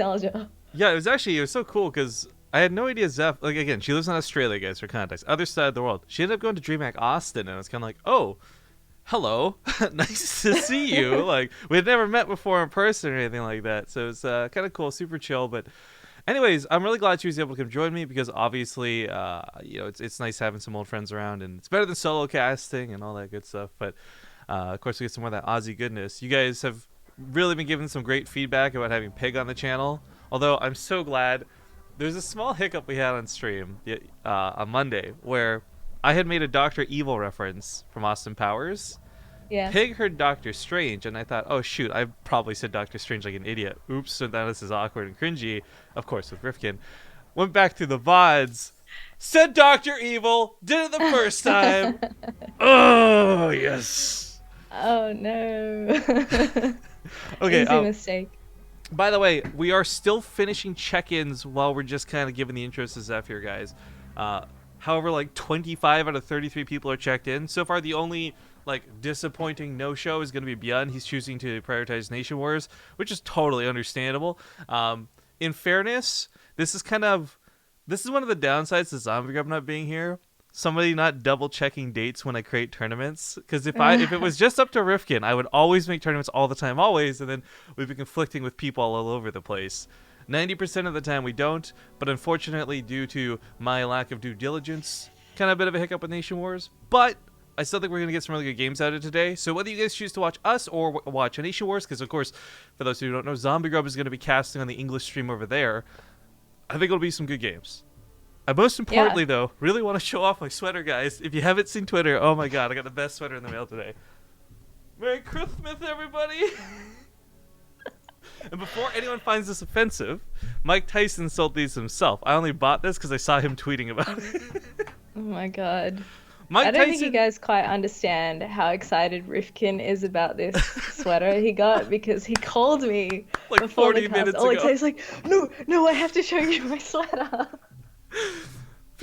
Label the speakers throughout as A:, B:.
A: nostalgia.
B: Yeah, it was so cool because I had no idea Zeph, like, again, she lives in Australia, guys, for context, other side of the world. She ended up going to DreamHack Austin, and it's kind of like, oh, hello, nice to see you. Like, we had never met before in person or anything like that, so it's kind of cool, super chill. But anyways, I'm really glad she was able to come join me because obviously, it's nice having some old friends around, and it's better than solo casting and all that good stuff. But of course, we get some more of that Aussie goodness. You guys have really been giving some great feedback about having Pig on the channel. Although I'm so glad. There's a small hiccup we had on stream on Monday where I had made a Doctor Evil reference from Austin Powers.
A: Yeah.
B: Pig heard Doctor Strange, and I thought, oh shoot, I probably said Doctor Strange like an idiot. Oops, so now this is awkward and cringy. Of course, with Rifkin. Went back through the VODs, said Doctor Evil, did it the first time. Oh, yes.
A: Oh, no.
B: Okay.
A: Easy mistake.
B: By the way, we are still finishing check-ins while we're just kind of giving the intros to Zeph here, guys. However, like 25 out of 33 people are checked in. So far, the only like disappointing no-show is going to be Bjorn. He's choosing to prioritize Nation Wars, which is totally understandable. In fairness, this is one of the downsides to Zombie Grub not being here. Somebody not double checking dates when I create tournaments, because if it was just up to Rifkin, I would always make tournaments all the time, always, and then we'd be conflicting with people all over the place. 90% of the time we don't, but unfortunately, due to my lack of due diligence, kind of a bit of a hiccup with Nation Wars. But I still think we're gonna get some really good games out of it today. So whether you guys choose to watch us or watch Nation Wars, because of course, for those who don't know, Zombie Grub is going to be casting on the English stream over there. I think it'll be some good games. Most importantly, though, really want to show off my sweater, guys. If you haven't seen Twitter, oh my god, I got the best sweater in the mail today. Merry Christmas, everybody! And before anyone finds this offensive, Mike Tyson sold these himself. I only bought this because I saw him tweeting about it.
A: Oh my god.
B: Mike
A: I don't
B: Tyson...
A: think you guys quite understand how excited Rifkin is about this sweater he got, because he called me
B: like
A: before
B: 40
A: the
B: minutes
A: cast.
B: ago.
A: He's like, no, I have to show you my sweater.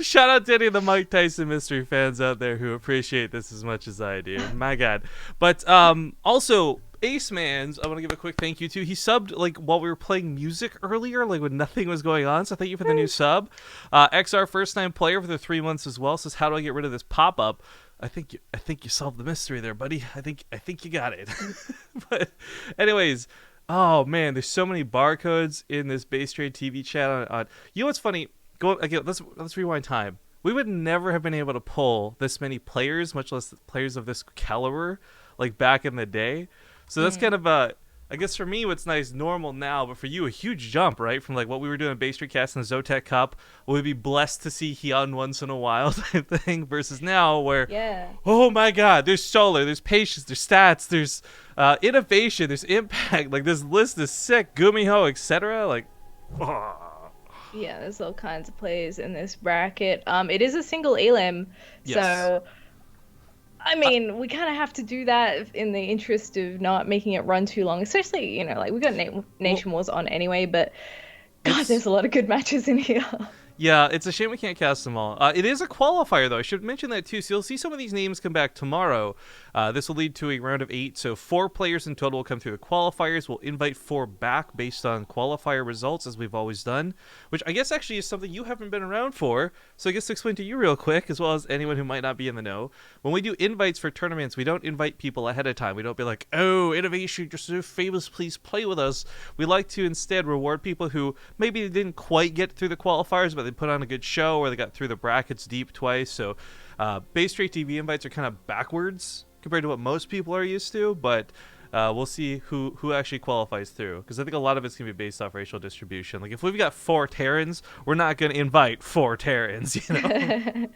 B: Shout out to any of the Mike Tyson mystery fans out there who appreciate this as much as I do. My god. But also, Ace Mans, I want to give a quick thank you to. He subbed like while we were playing music earlier, like when nothing was going on. So thank you for the new sub. XR first time player for the 3 months as well says, how do I get rid of this pop up? I think you solved the mystery there, buddy. I think you got it. But anyways, oh man, there's so many barcodes in this BaseTradeTV chat on you know what's funny? Let's rewind time. We would never have been able to pull this many players, much less players of this caliber, like back in the day. So that's kind of I guess for me, what's nice, normal now, but for you, a huge jump, right? From like what we were doing in Base Street Cast and the Zotac Cup, we'd be blessed to see Hyun once in a while type thing, versus now where, oh my god, there's Solar, there's Patience, there's Stats, there's Innovation, there's Impact, like this list is sick, Gumiho, etc. Like, oh.
A: Yeah, there's all kinds of players in this bracket. It is a single elim, so I mean, we kind of have to do that in the interest of not making it run too long. Especially, like we got Nation Wars on anyway, but God, there's a lot of good matches in here.
B: Yeah, it's a shame we can't cast them all. It is a qualifier, though. I should mention that, too. So you'll see some of these names come back tomorrow. This will lead to a round of 8. So 4 players in total will come through the qualifiers. We'll invite 4 back based on qualifier results, as we've always done, which I guess actually is something you haven't been around for. So I guess to explain to you real quick, as well as anyone who might not be in the know, when we do invites for tournaments, we don't invite people ahead of time. We don't be like, oh, Innovation, you're so famous, please play with us. We like to instead reward people who maybe didn't quite get through the qualifiers, but they put on a good show, or they got through the brackets deep twice. So BaseTradeTV invites are kind of backwards compared to what most people are used to, but we'll see who actually qualifies through, because I think a lot of it's going to be based off racial distribution. Like if we've got 4 Terrans, we're not going to invite 4 Terrans, you know?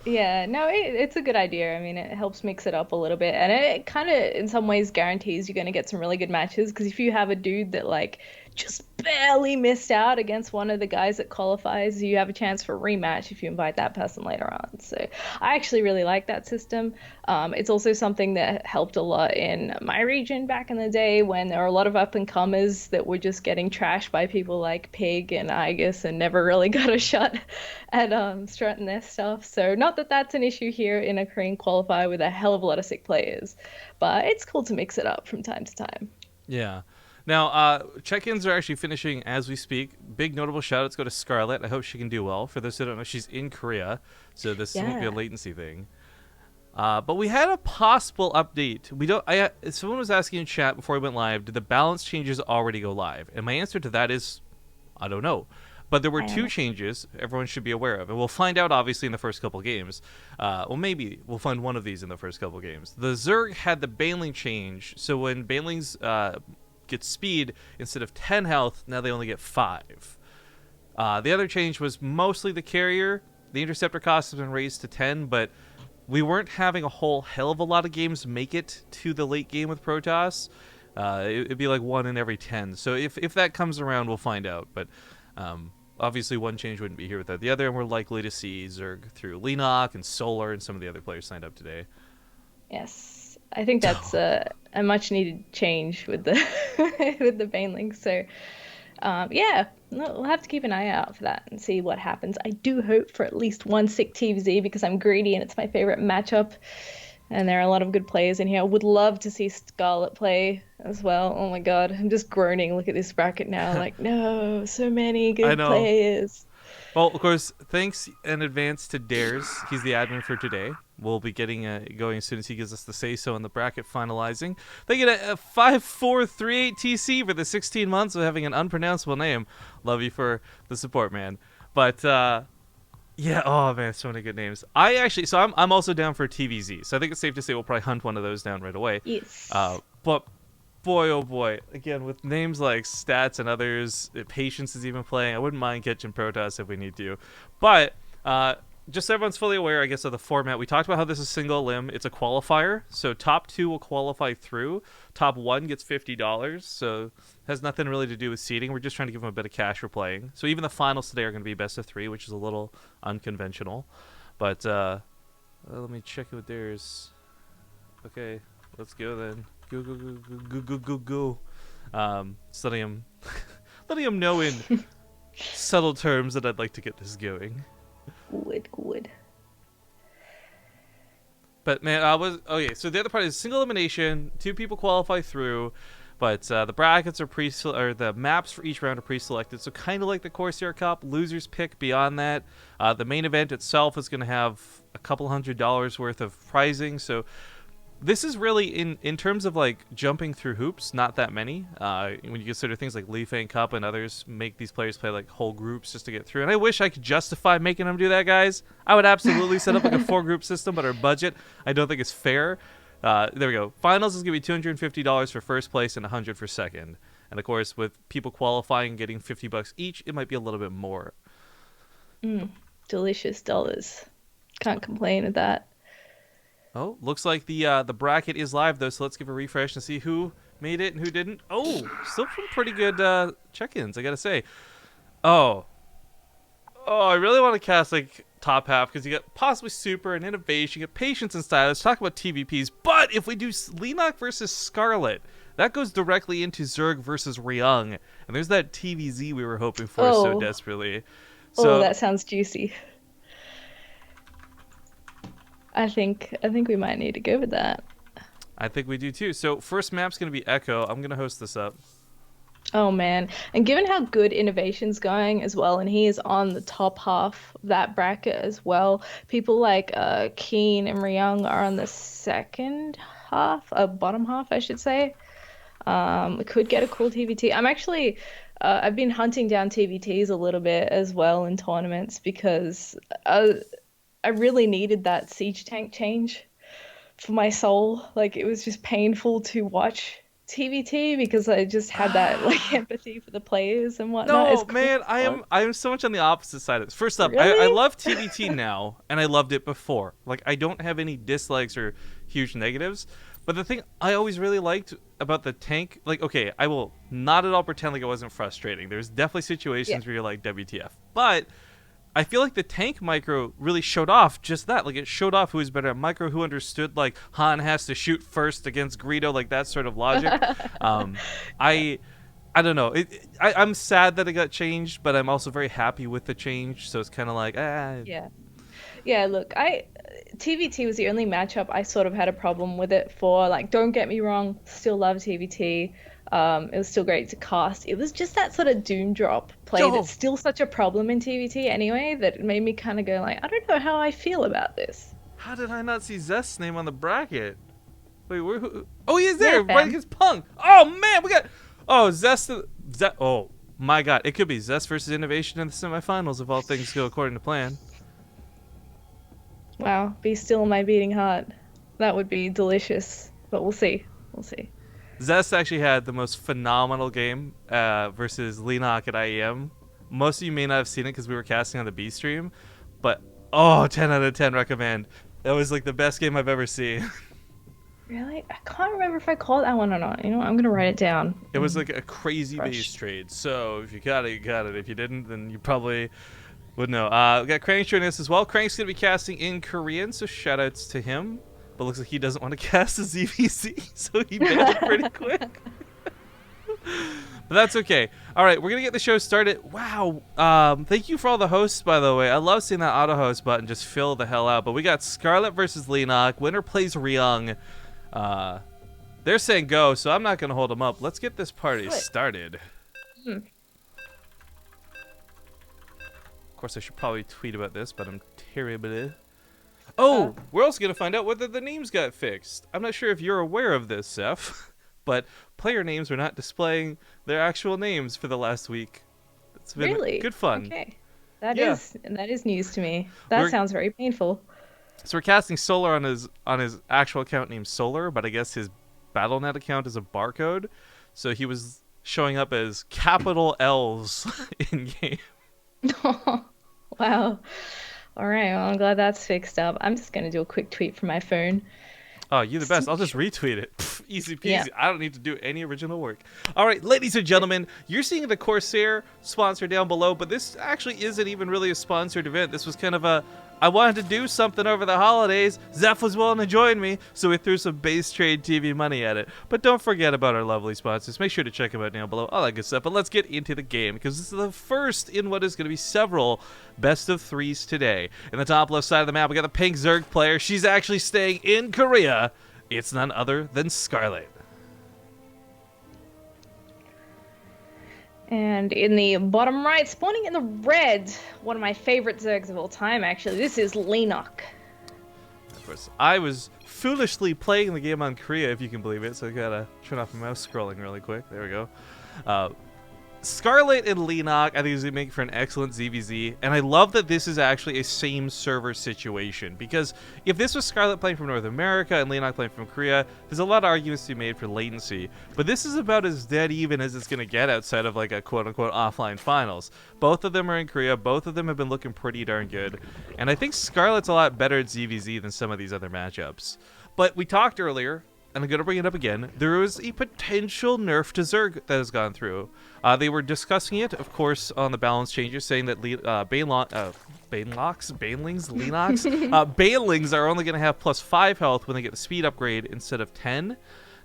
A: Yeah, no, it's a good idea. I mean, it helps mix it up a little bit, and it kind of in some ways guarantees you're going to get some really good matches, because if you have a dude that like just barely missed out against one of the guys that qualifies, you have a chance for a rematch if you invite that person later on. So I actually really like that system. It's also something that helped a lot in my region back in the day, when there were a lot of up-and-comers that were just getting trashed by people like Pig and Igus and never really got a shot at strutting their stuff. So not that that's an issue here in a Korean qualifier with a hell of a lot of sick players, but it's cool to mix it up from time to time.
B: Yeah. Now, check-ins are actually finishing as we speak. Big notable shout-outs go to Scarlett. I hope she can do well. For those who don't know, she's in Korea, so this won't be a
A: Yeah.
B: latency thing. But we had a possible update. We don't. Someone was asking in chat before we went live, did the balance changes already go live? And my answer to that is, I don't know. But there were
A: I
B: two
A: am.
B: changes everyone should be aware of, and we'll find out obviously in the first couple games. Well, maybe we'll find one of these in the first couple games. The Zerg had the Baneling change, so when Banelings get speed, instead of 10 health, now they only get 5. The other change was mostly the carrier. The interceptor cost has been raised to 10, but we weren't having a whole hell of a lot of games make it to the late game with Protoss. It'd be like 1 in every 10. So if that comes around, we'll find out. But obviously one change wouldn't be here without the other, and we're likely to see Zerg through Leenock and Solar and some of the other players signed up today.
A: Yes. I think that's a much needed change with the with the Banelings. So yeah, we'll have to keep an eye out for that and see what happens. I do hope for at least one sick TVZ because I'm greedy and it's my favorite matchup. And there are a lot of good players in here. I would love to see Scarlett play as well. Oh my God, I'm just groaning. Look at this bracket now. Like, no, so many
B: I
A: good
B: know.
A: players.
B: Well, of course, thanks in advance to Dares. He's the admin for today. We'll be getting going as soon as he gives us the say-so on the bracket finalizing. They get a 5438 TC for the 16 months of having an unpronounceable name. Love you for the support, man. But, yeah, oh, man, so many good names. I'm also down for TVZ, so I think it's safe to say we'll probably hunt one of those down right away.
A: Yes.
B: But boy, oh boy, again, with names like Stats and others, Patience is even playing. I wouldn't mind catching Protoss if we need to. But just so everyone's fully aware, I guess, of the format, we talked about how this is single limb. It's a qualifier, so top 2 will qualify through. Top 1 gets $50, so it has nothing really to do with seeding. We're just trying to give them a bit of cash for playing. So even the finals today are going to be best of 3, which is a little unconventional. But let me check it with theirs. Okay, let's go then. Go, go, go, go, go, go, go, go. Just letting him know in subtle terms that I'd like to get this going.
A: Good.
B: But man, okay. So the other part is single elimination. 2 people qualify through, but the brackets are or the maps for each round are pre-selected. So kind of like the Corsair Cup, losers pick beyond that. The main event itself is going to have a couple $100 worth of prizing. So this is really in terms of like jumping through hoops, not that many. When you consider things like Leafang Cup and others make these players play like whole groups just to get through. And I wish I could justify making them do that, guys. I would absolutely set up like a 4-group system, but our budget I don't think is fair. There we go. Finals is gonna be $250 for first place and $100 for second. And of course, with people qualifying getting $50 each, it might be a little bit more.
A: Delicious dollars. Can't complain at that.
B: Oh, looks like the bracket is live though, so let's give a refresh and see who made it and who didn't. Oh, still some pretty good check-ins, I gotta say. Oh, I really want to cast like top half because you get possibly super and innovation, you get patience and style. Let's talk about TVPs. But if we do Leenock versus Scarlett, that goes directly into Zerg versus Ryung, and there's that TVZ we were hoping for so desperately. So,
A: that sounds juicy. I think we might need to go with that.
B: I think we do too. So first map's gonna be Echo. I'm gonna host this up.
A: Oh man. And given how good innovation's going as well, and he is on the top half of that bracket as well, people like Keen and Ryung are on the second half, bottom half, I should say. We could get a cool TVT. I've been hunting down TVTs a little bit as well in tournaments because I really needed that siege tank change for my soul. Like it was just painful to watch TVT because I just had that like empathy for the players and whatnot.
B: No,
A: It's cool.
B: man, I am so much on the opposite side of this. First up, I
A: Really?
B: love TVT now, and I loved it before. Like I don't have any dislikes or huge negatives. But the thing I always really liked about the tank, like, okay, I will not at all pretend like it wasn't frustrating. There's definitely situations where you're like, WTF. But I feel like the tank micro really showed off just that. Like, it showed off who was better at micro, who understood, like, Han has to shoot first against Greedo, like, that sort of logic. I don't know. I'm sad that it got changed, but I'm also very happy with the change. So it's kind of like,
A: Yeah. Yeah, look, I TVT was the only matchup I sort of had a problem with it for. Like, don't get me wrong, still love TVT. It was still great to cast. It was just that sort of doom drop play that's
B: Yo,
A: still such a problem in TVT anyway that made me kind of go like, I don't know how I feel about this.
B: how did I not see Zest's name on the bracket? Wait, who? Oh, he is
A: Yeah,
B: there, right
A: fam.
B: against Punk. Oh man, we got. Oh, Zest. Oh my God, it could be Zest versus Innovation in the semifinals if all things go according to plan.
A: Wow, be still my beating heart. That would be delicious. But we'll see. We'll see.
B: Zest actually had the most phenomenal game versus Leenock at IEM. Most of you may not have seen it because we were casting on the B stream, but oh, 10 out of 10 recommend. That was like the best game I've ever seen.
A: Really? I can't remember if I called that one or not. You know what? I'm gonna write it down.
B: It was like a crazy
A: Fresh.
B: base trade. So if you got it, you got it. If you didn't, then you probably would know. We got Crank joining us as well. Crank's going to be casting in Korean, so shout outs to him. But looks like he doesn't want to cast a ZvZ, so he bailed pretty quick. But that's okay. All right, we're going to get the show started. Wow. Thank you for all the hosts, by the way. I love seeing that auto host button just fill the hell out. But we got Scarlett versus Leenock. Winner plays Ryung. They're saying go, so I'm not going to hold them up. Let's get this party started. Of course, I should probably tweet about this, but I'm terrible. Oh, we're also going to find out whether the names got fixed. I'm not sure if you're aware of this, Seth, but player names are not displaying their actual names for the last week. It's been
A: Really?
B: good fun.
A: Okay. That
B: Yeah.
A: is news to me. That sounds very painful.
B: So we're casting Solar on his actual account named Solar, but I guess his BattleNet account is a barcode, so he was showing up as capital L's in game.
A: Wow. All right. Well, I'm glad that's fixed up. I'm just gonna do a quick tweet from my phone.
B: Oh, you're the best. I'll just retweet it. Pff, easy peasy.
A: Yeah.
B: I don't need to do any original work. All right, ladies and gentlemen, you're seeing the Corsair sponsor down below, but this actually isn't even really a sponsored event. This was kind of a, I wanted to do something over the holidays. Zeph was willing to join me, so we threw some BaseTradeTV money at it. But don't forget about our lovely sponsors. Make sure to check them out down below. All that good stuff. But let's get into the game, because this is the first in what is going to be several best of threes today. In the top left side of the map, we got the pink Zerg player. She's actually staying in Korea. It's none other than Scarlett.
A: And in the bottom right, spawning in the red, one of my favorite Zergs of all time, actually. This is Leenock.
B: Of course, I was foolishly playing the game on Korea, if you can believe it, so I gotta turn off my mouse scrolling really quick. There we go. Scarlett and Leenock, I think, is going to make for an excellent ZvZ, and I love that this is actually a same server situation, because if this was Scarlett playing from North America and Leenock playing from Korea, there's a lot of arguments to be made for latency, but this is about as dead even as it's going to get outside of like a quote-unquote offline finals. Both of them are in Korea, both of them have been looking pretty darn good, and I think Scarlett's a lot better at ZvZ than some of these other matchups. But we talked earlier, and I'm going to bring it up again, there was a potential nerf to Zerg that has gone through. They were discussing it, of course, on the balance changes, saying that Banelings, Leenox? Banelings are only going to have +5 health when they get the speed upgrade instead of 10.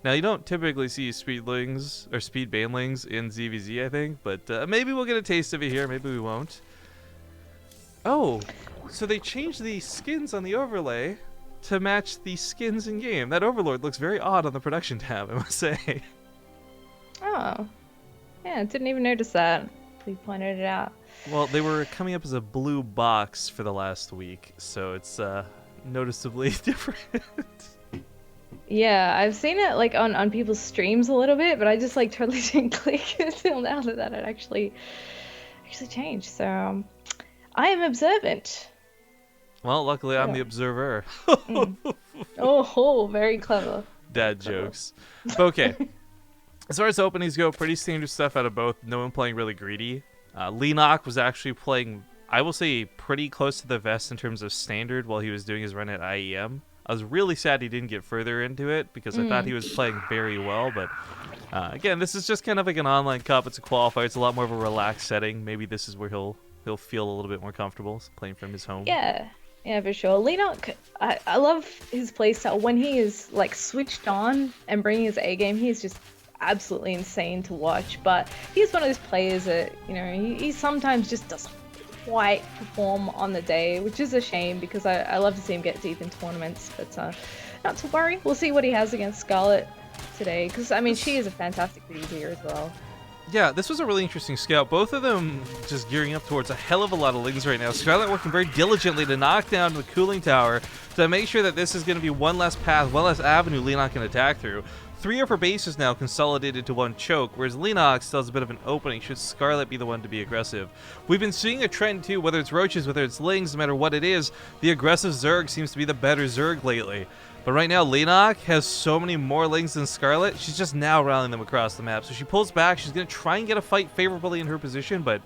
B: Now, you don't typically see speedlings or speed Banelings in ZvZ, I think, but maybe we'll get a taste of it here, maybe we won't. Oh, so they changed the skins on the overlay to match the skins in game. That Overlord looks very odd on the production tab, I must say.
A: Oh. Yeah, didn't even notice that. We pointed it out.
B: Well, they were coming up as a blue box for the last week, so it's noticeably different.
A: Yeah, I've seen it like on people's streams a little bit, but I just like totally didn't click until now that it actually changed. So I am observant.
B: Well, luckily I'm the observer.
A: Oh, very clever.
B: Dad jokes. But okay. As far as openings go, pretty standard stuff out of both. No one playing really greedy. Leenock was actually playing, I will say, pretty close to the vest in terms of standard while he was doing his run at IEM. I was really sad he didn't get further into it because I thought he was playing very well. But again, this is just kind of like an online cup. It's a qualifier. It's a lot more of a relaxed setting. Maybe this is where he'll feel a little bit more comfortable playing from his home.
A: Yeah, for sure. Leenock, I love his playstyle. When he is like switched on and bringing his A game, he's just absolutely insane to watch. But he's one of those players that, you know, he sometimes just doesn't quite perform on the day, which is a shame because I love to see him get deep in tournaments. But not to worry, we'll see what he has against Scarlett today, because I mean she is a fantastic here as well.
B: Yeah, this was a really interesting scout. Both of them just gearing up towards a hell of a lot of lings right now. Scarlett working very diligently to knock down the cooling tower to make sure that this is going to be one less path, one less avenue Leenock can attack through. 3 of her bases now consolidated to 1 choke, whereas Leenock still has a bit of an opening should Scarlett be the one to be aggressive. We've been seeing a trend too, whether it's roaches, whether it's lings, no matter what it is, the aggressive Zerg seems to be the better Zerg lately. But right now, Leenock has so many more lings than Scarlett, she's just now rallying them across the map. So she pulls back, she's going to try and get a fight favorably in her position, but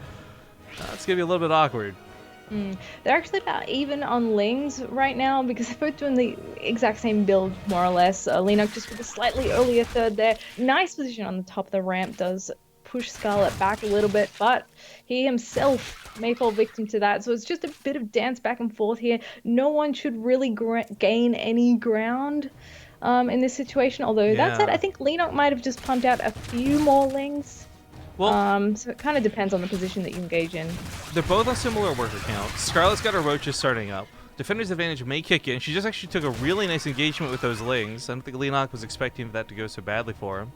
B: it's going to be a little bit awkward.
A: They're actually about even on lings right now because they're both doing the exact same build, more or less. Leenock just with a slightly earlier third there. Nice position on the top of the ramp, does push Scarlett back a little bit, but he himself may fall victim to that. So it's just a bit of dance back and forth here. No one should really gain any ground in this situation. Although that said, I think Leenock might have just pumped out a few more lings. Well, so it kind of depends on the position that you engage in.
B: They're both on similar worker count. Scarlett's got her roaches starting up. Defender's advantage may kick in. She just actually took a really nice engagement with those lings. I don't think Leenock was expecting that to go so badly for him.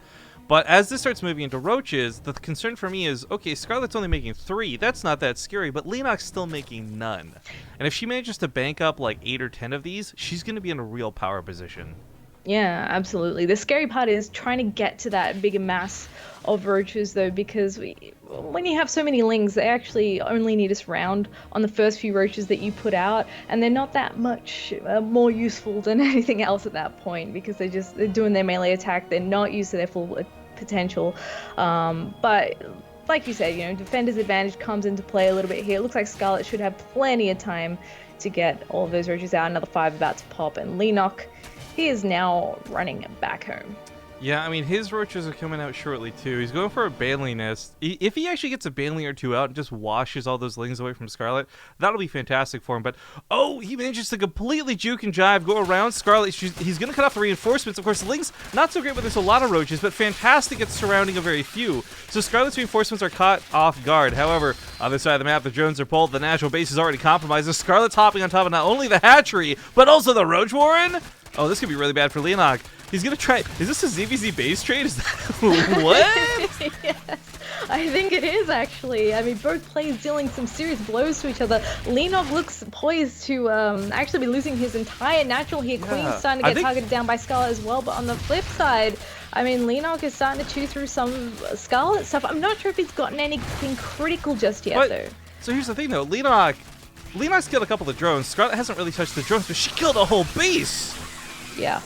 B: But as this starts moving into roaches, the concern for me is, okay, Scarlett's only making 3. That's not that scary, but Leenock's still making none. And if she manages to bank up like 8 or 10 of these, she's going to be in a real power position.
A: Yeah, absolutely. The scary part is trying to get to that bigger mass of roaches, though, because when you have so many lings, they actually only need us round on the first few roaches that you put out, and they're not that much more useful than anything else at that point because they're doing their melee attack. They're not used to their full potential. But like you said, you know, defender's advantage comes into play a little bit here. It looks like Scarlett should have plenty of time to get all of those roaches out. Another 5 about to pop, and Leenock, he is now running back home.
B: Yeah, I mean, his roaches are coming out shortly, too. He's going for a Banley nest. If he actually gets a Banley or 2 out and just washes all those lings away from Scarlett, that'll be fantastic for him. But, oh, he manages to completely juke and jive, go around Scarlett. He's going to cut off the reinforcements. Of course, the lings, not so great when there's a lot of roaches, but fantastic at surrounding a very few. So Scarlett's reinforcements are caught off guard. However, other side of the map, the drones are pulled. The natural base is already compromised. Scarlett's hopping on top of not only the hatchery, but also the roach warren. Oh, this could be really bad for Leenock. He's gonna try. Is this a ZvZ base trade? Is that what?
A: Yes, I think it is actually. I mean, both players dealing some serious blows to each other. Leenock looks poised to actually be losing his entire natural here. Queen's starting to get targeted down by Scarlett as well. But on the flip side, I mean, Leenock is starting to chew through some Scarlett stuff. I'm not sure if he's gotten anything critical just yet, though.
B: So here's the thing, though. Leenock's killed a couple of drones. Scarlett hasn't really touched the drones, but she killed a whole base.
A: Yeah.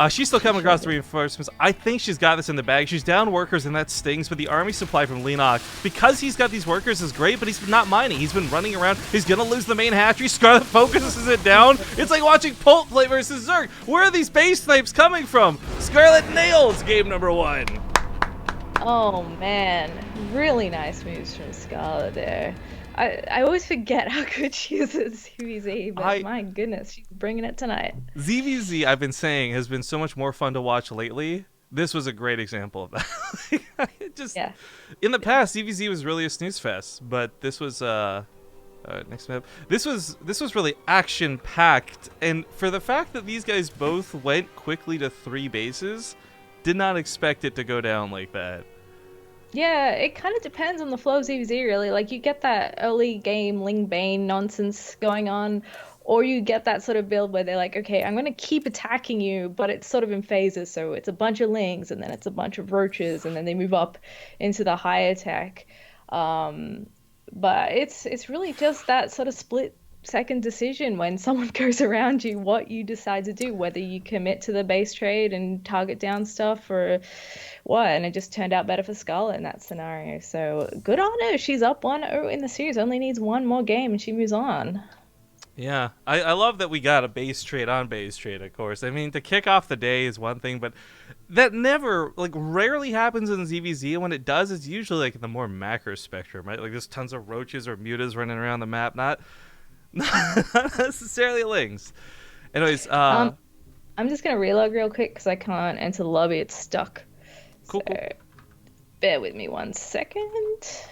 B: She's still coming across the reinforcements. I think she's got this in the bag. She's down workers, and that stings, but the army supply from Leenock, because he's got these workers, is great, but he's not mining. He's been running around. He's going to lose the main hatchery. Scarlett focuses it down. It's like watching Pult play versus Zerg. Where are these base snipes coming from? Scarlett nails game number 1.
A: Oh, man. Really nice moves from Scarlett there. I always forget how good she is at ZvZ, but my goodness, she's bringing it tonight.
B: ZvZ, I've been saying, has been so much more fun to watch lately. This was a great example of that. In the past, ZvZ was really a snooze fest, but this was next map. This was really action packed, and for the fact that these guys both went quickly to 3 bases, did not expect it to go down like that.
A: Yeah, it kind of depends on the flow of ZvZ, really. Like, you get that early game Ling Bane nonsense going on, or you get that sort of build where they're like, okay, I'm going to keep attacking you, but it's sort of in phases. So it's a bunch of lings, and then it's a bunch of roaches, and then they move up into the high attack. But it's really just that sort of split-second decision when someone goes around you, what you decide to do, whether you commit to the base trade and target down stuff or what. And it just turned out better for Scarlett in that scenario. So good on her. She's up 1-0 in the series. Only needs one more game and she moves on.
B: Yeah, I love that we got a base trade on base trade, of course. I mean, to kick off the day is one thing, but that never, like, rarely happens in ZvZ, and when it does, it's usually, like, in the more macro spectrum, right? Like, there's tons of roaches or mutas running around the map, not necessarily lings. Anyways,
A: I'm just going to relog real quick because I can't enter the lobby. It's stuck.
B: Cool.
A: So, bear with me 1 second.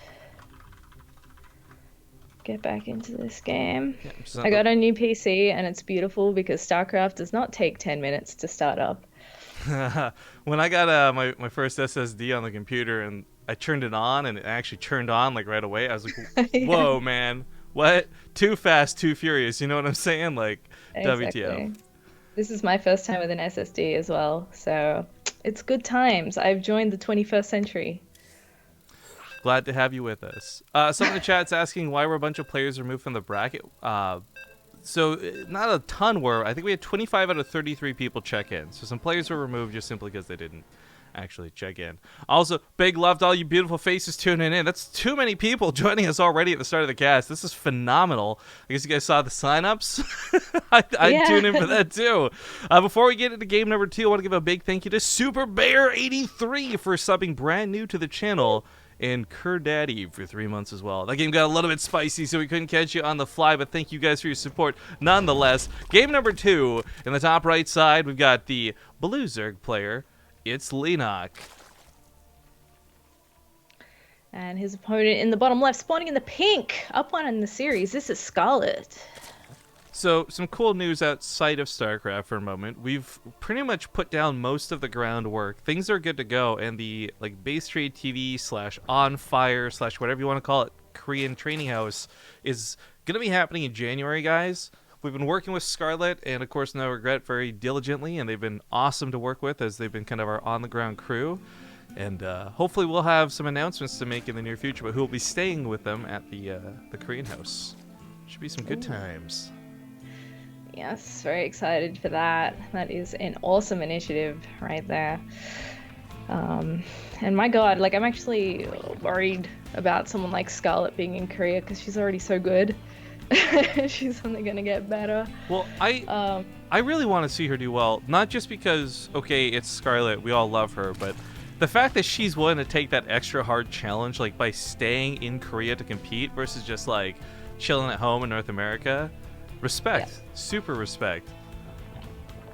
A: get back into this game.
B: Yeah, just
A: I got a new PC and it's beautiful because StarCraft does not take 10 minutes to start up.
B: when I got my first SSD on the computer and I turned it on and it actually turned on like right away, I was like,
A: Yeah,
B: "Whoa, man! What? Too fast, too furious." You know what I'm saying? Like, WTF?
A: exactly. This is my first time with an SSD as well, so it's good times. I've joined the 21st century.
B: Glad to have you with us. Some in the chat's asking why were a bunch of players removed from the bracket. So not a ton were. I think we had 25 out of 33 people check in. So some players were removed just simply because they didn't actually check in. Also, big love to all you beautiful faces tuning in. That's too many people joining us already at the start of the cast. This is phenomenal. I guess you guys saw the signups. I tune in for that too. Before we get into game number 2, I want to give a big thank you to Super Bear 83 for subbing brand new to the channel. And Cur Daddy for 3 months as well. That game got a little bit spicy, so we couldn't catch you on the fly, but thank you guys for your support nonetheless. Game number 2, in the top right side, we've got the Blue Zerg player. It's Leenock.
A: And his opponent in the bottom left, spawning in the pink. Up one in the series. This is Scarlett.
B: So, some cool news outside of StarCraft for a moment. We've pretty much put down most of the groundwork. Things are good to go, and the BaseTradeTV / On Fire / whatever you want to call it, Korean training house is going to be happening in January, guys. We've been working with Scarlett and, of course, No Regret very diligently, and they've been awesome to work with as they've been kind of our on-the-ground crew. And hopefully we'll have some announcements to make in the near future, but who will be staying with them at the Korean house. Should be some good times.
A: Yes, very excited for that. That is an awesome initiative right there. And my God, I'm actually worried about someone like Scarlett being in Korea because she's already so good. She's only gonna get better.
B: Well, I really want to see her do well, not just because, okay, it's Scarlett, we all love her, but the fact that she's willing to take that extra hard challenge, by staying in Korea to compete versus just, chilling at home in North America. Respect. Yeah. Super respect.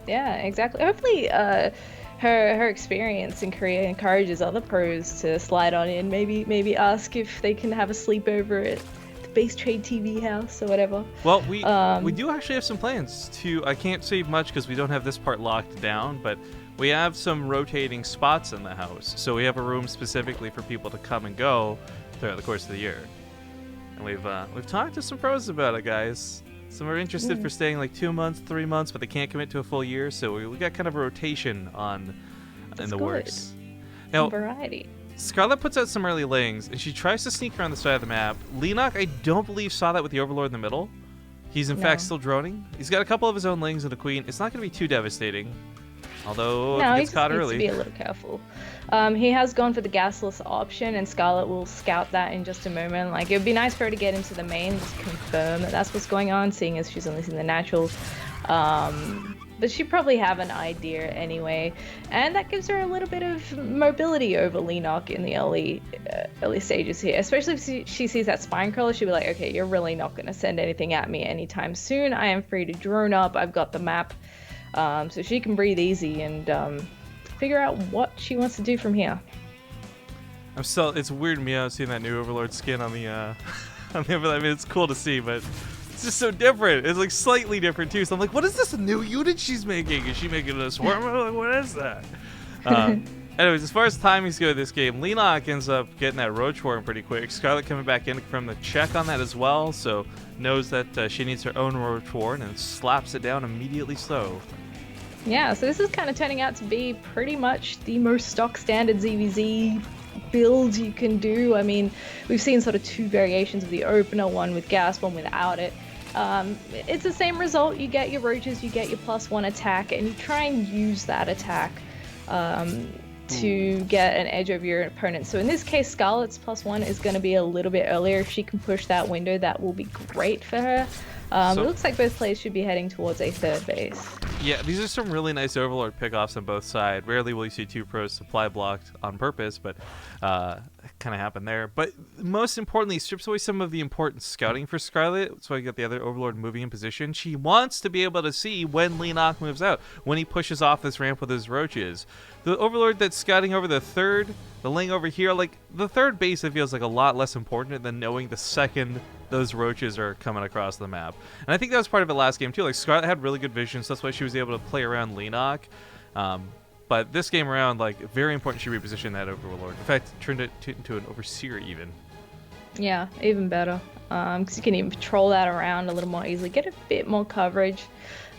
A: Yeah, exactly. Hopefully, her experience in Korea encourages other pros to slide on in. Maybe ask if they can have a sleepover at the BaseTradeTV house or whatever.
B: Well, we do actually have some plans to. I can't say much because we don't have this part locked down, but we have some rotating spots in the house. So we have a room specifically for people to come and go throughout the course of the year. And we've talked to some pros about it, guys. Some are interested for staying 2 months, 3 months, but they can't commit to a full year. So we got kind of a rotation in the works. Now,
A: variety.
B: Scarlett puts out some early lings, and she tries to sneak around the side of the map. Leenock, I don't believe, saw that with the Overlord in the middle. He's in fact still droning. He's got a couple of his own lings and a queen. It's not going to be too devastating. Although, if he gets caught early.
A: He needs to be a little careful. He has gone for the gasless option, and Scarlett will scout that in just a moment. It would be nice for her to get into the main, just confirm that that's what's going on, seeing as she's only seen the natural. But she'd probably have an idea anyway, and that gives her a little bit of mobility over Leenock in the early stages here. Especially if she sees that spine crawler, she'll be like, okay, you're really not going to send anything at me anytime soon. I am free to drone up. I've got the map. So she can breathe easy and figure out what she wants to do from here.
B: It's weirding me out seeing that new Overlord skin on the on the Overlord. I mean, it's cool to see, but it's just so different. It's slightly different too. So I'm like, what is this new unit she's making? Is she making a swarm? What is that? Anyways, as far as timings go this game, Leenock ends up getting that roach swarm pretty quick. Scarlett coming back in from the check on that as well, so knows that she needs her own roach warren and slaps it down immediately so.
A: Yeah, so this is kind of turning out to be pretty much the most stock standard ZvZ build you can do. I mean, we've seen sort of 2 variations of the opener, one with gas, one without it. It's the same result. You get your roaches, you get your +1 attack, and you try and use that attack to get an edge over your opponent. So in this case, Scarlett's +1 is going to be a little bit earlier. If she can push that window, that will be great for her. It looks like both players should be heading towards a third base. Yeah,
B: these are some really nice Overlord pickoffs on both sides. Rarely will you see 2 pros supply blocked on purpose, but kind of happened there. But most importantly, strips away some of the important scouting for Scarlett. So I got the other Overlord moving in position. She wants to be able to see when Leenock moves out, when he pushes off this ramp with his roaches. The Overlord that's scouting over the ling over here, the third base, it feels like a lot less important than knowing the second those roaches are coming across the map. And I think that was part of it last game too. Like Scarlett had really good vision, so that's why she was able to play around Leenock. But this game around, like, very important she repositioned that Overlord. In fact, turned it into an Overseer even.
A: Yeah, even better. Because you can even patrol that around a little more easily, get a bit more coverage.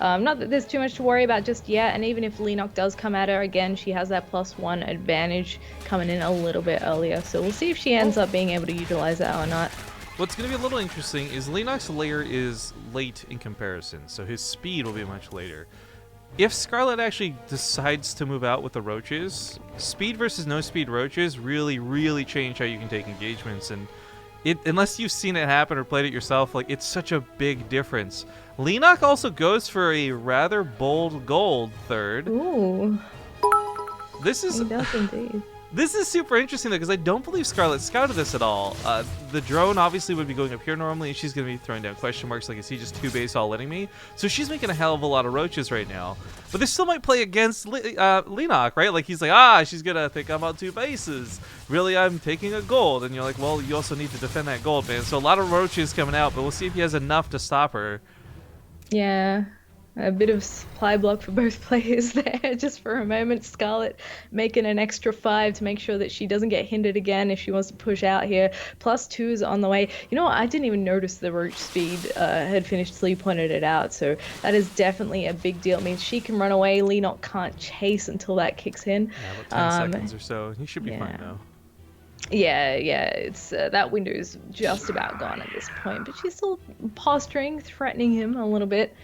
A: Not that there's too much to worry about just yet, and even if Leenock does come at her again, she has that +1 advantage coming in a little bit earlier. So we'll see if she ends up being able to utilize that or not.
B: What's going to be a little interesting is Leenock's lair is late in comparison, so his speed will be much later. If Scarlett actually decides to move out with the roaches, speed versus no speed roaches really, really change how you can take engagements, and unless you've seen it happen or played it yourself, like, it's such a big difference. Leenock also goes for a rather bold gold third.
A: Ooh.
B: This is...
A: He does indeed.
B: This is super interesting, though, because I don't believe Scarlett scouted this at all. The drone obviously would be going up here normally, and she's going to be throwing down question marks like, is he just 2 base all letting me? So she's making a hell of a lot of roaches right now. But this still might play against Leenock, right? Like, he's like, she's going to think I'm on 2 bases. Really, I'm taking a gold. And you're like, well, you also need to defend that gold, man. So a lot of roaches coming out, but we'll see if he has enough to stop her.
A: Yeah. A bit of supply block for both players there, just for a moment. Scarlett making an extra 5 to make sure that she doesn't get hindered again if she wants to push out here. +2 is on the way. You know what? I didn't even notice the roach speed had finished till you pointed it out, so that is definitely a big deal. It means she can run away. Leenock can't chase until that kicks in.
B: Yeah, about 10 seconds or so. He should be fine, though.
A: Yeah, it's that window is just about gone at this point, but she's still posturing, threatening him a little bit.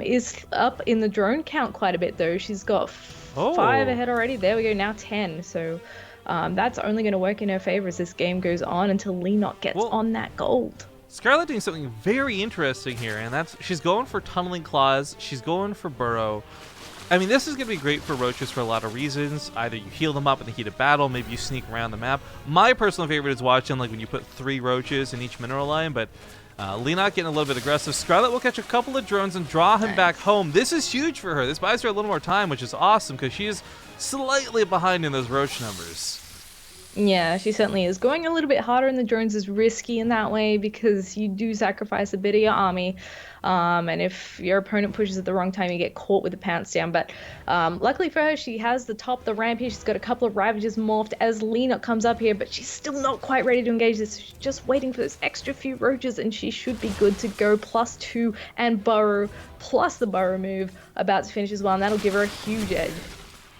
A: Is up in the drone count quite a bit, though. She's got 5 ahead already. There we go, now 10. So that's only going to work in her favor as this game goes on until Leenock gets on that gold.
B: Scarlett doing something very interesting here, and that's she's going for tunneling claws. She's going for burrow. I mean, this is going to be great for roaches for a lot of reasons. Either you heal them up in the heat of battle, maybe you sneak around the map. My personal favorite is watching, like, when you put 3 roaches in each mineral line, but Leenock getting a little bit aggressive. Scarlett will catch a couple of drones and draw him back home. This is huge for her. This buys her a little more time, which is awesome because she is slightly behind in those roach numbers.
A: Yeah, she certainly is. Going a little bit harder in the drones is risky in that way because you do sacrifice a bit of your army. And if your opponent pushes at the wrong time, you get caught with the pounce down. But luckily for her, she has the top of the ramp here. She's got a couple of Ravagers morphed as Leenock comes up here, but she's still not quite ready to engage this. She's just waiting for those extra few roaches, and she should be good to go. +2 and burrow, plus the burrow move about to finish as well, and that'll give her a huge edge.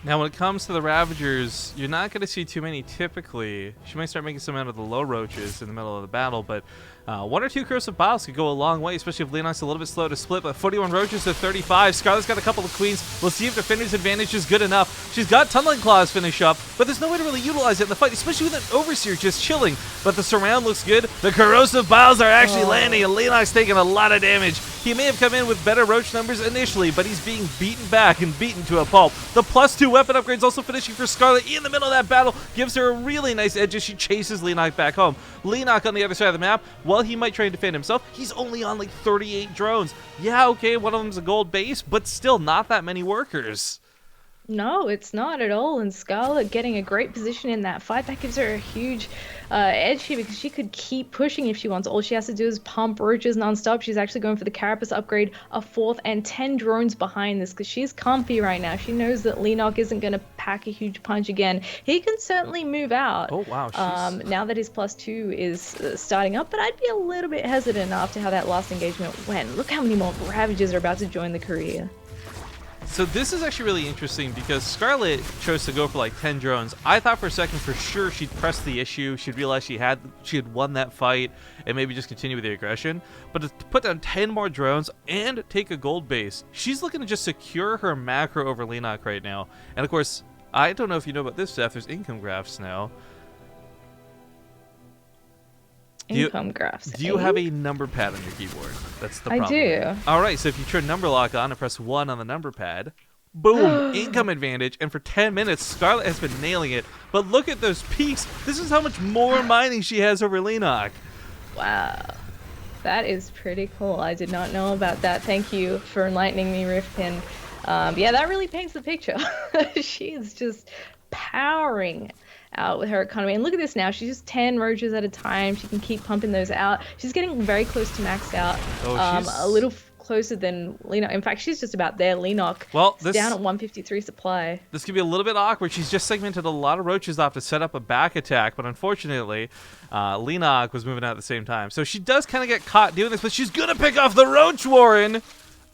B: Now, when it comes to the Ravagers, you're not going to see too many typically. She might start making some out of the low roaches in the middle of the battle, but 1 or 2 Corrosive Biles could go a long way, especially if Leenock's a little bit slow to split, but 41 roaches to 35. Scarlett's got a couple of queens. We'll see if Defender's advantage is good enough. She's got Tunneling Claws finish up, but there's no way to really utilize it in the fight, especially with an Overseer just chilling. But the surround looks good. The Corrosive Biles are actually landing, and Leenock's taking a lot of damage. He may have come in with better roach numbers initially, but he's being beaten back and beaten to a pulp. The +2 weapon upgrades also finishing for Scarlett in the middle of that battle, gives her a really nice edge as she chases Leenock back home. Leenock on the other side of the map, while he might try and defend himself, he's only on like 38 drones. Yeah, okay, one of them's a gold base, but still not that many workers.
A: No, it's not at all, and Scarlett getting a great position in that fight, that gives her a huge edge here because she could keep pushing if she wants. All she has to do is pump roaches non-stop. She's actually going for the Carapace upgrade, a 4th, and 10 drones behind this because she's comfy right now. She knows that Leenock isn't going to pack a huge punch again. He can certainly move out.
B: Oh, wow.
A: Now that his +2 is starting up, but I'd be a little bit hesitant after how that last engagement went. Look how many more Ravagers are about to join the career.
B: So this is actually really interesting because Scarlett chose to go for like 10 drones. I thought for a second for sure she'd press the issue. She'd realize she had won that fight and maybe just continue with the aggression. But to put down 10 more drones and take a gold base, she's looking to just secure her macro over Leenock right now. And of course, I don't know if you know about this, Seth, there's income graphs now.
A: Income graphs.
B: Do you have a number pad on your keyboard? That's the problem.
A: I do.
B: All right, so if you turn number lock on and press 1 on the number pad, boom, income advantage. And for 10 minutes, Scarlett has been nailing it. But look at those peaks. This is how much more mining she has over Leenock.
A: Wow. That is pretty cool. I did not know about that. Thank you for enlightening me, Riftpin. Yeah, that really paints the picture. She is just powering out with her economy. And look at this now. She's just 10 roaches at a time. She can keep pumping those out. She's getting very close to maxed out.
B: Oh,
A: A little closer than Leenock. In fact, she's just about there. Leenock is down at 153 supply.
B: This could be a little bit awkward. She's just segmented a lot of roaches off to set up a back attack, but unfortunately, Leenock was moving out at the same time. So she does kind of get caught doing this, but she's going to pick off the roach warren.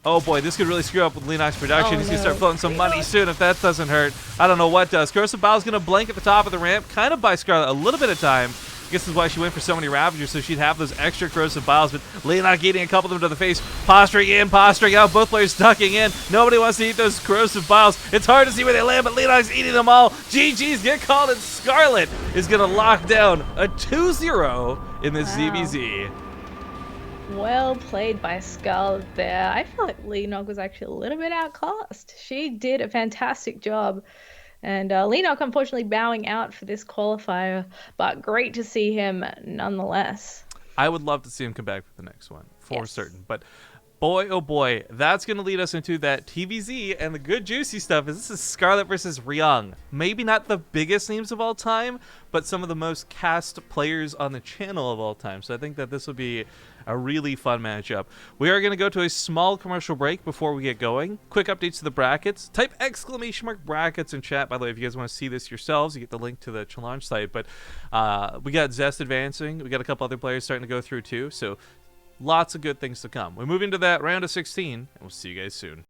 B: Oh boy, this could really screw up with Leenock's production. He's going to start floating some money soon if that doesn't hurt. I don't know what does. Corsair Gear's going to blank at the top of the ramp, kind of by Scarlett a little bit of time. I guess this is why she went for so many Ravagers, so she'd have those extra corrosive biles, but Leenock eating a couple of them to the face, posturing in, posturing out, both players ducking in. Nobody wants to eat those corrosive biles. It's hard to see where they land, but Leenock's eating them all. GG's get called, and Scarlett is going to lock down a 2-0 in this ZvZ.
A: Well played by Scarlett there. I feel like Leenock was actually a little bit outclassed. She did a fantastic job. And Leenock, unfortunately, bowing out for this qualifier, but great to see him nonetheless.
B: I would love to see him come back for the next one, for certain. But boy, oh boy, that's going to lead us into that TvZ, and the good juicy stuff is this is Scarlett versus Ryung. Maybe not the biggest names of all time, but some of the most cast players on the channel of all time. So I think that this will be a really fun matchup. We are going to go to a small commercial break before we get going. Quick updates to the brackets. Type ! Brackets in chat. By the way, if you guys want to see this yourselves, you get the link to the challenge site. But we got Zest advancing. We got a couple other players starting to go through too. So lots of good things to come. We're moving to that round of 16, and we'll see you guys soon.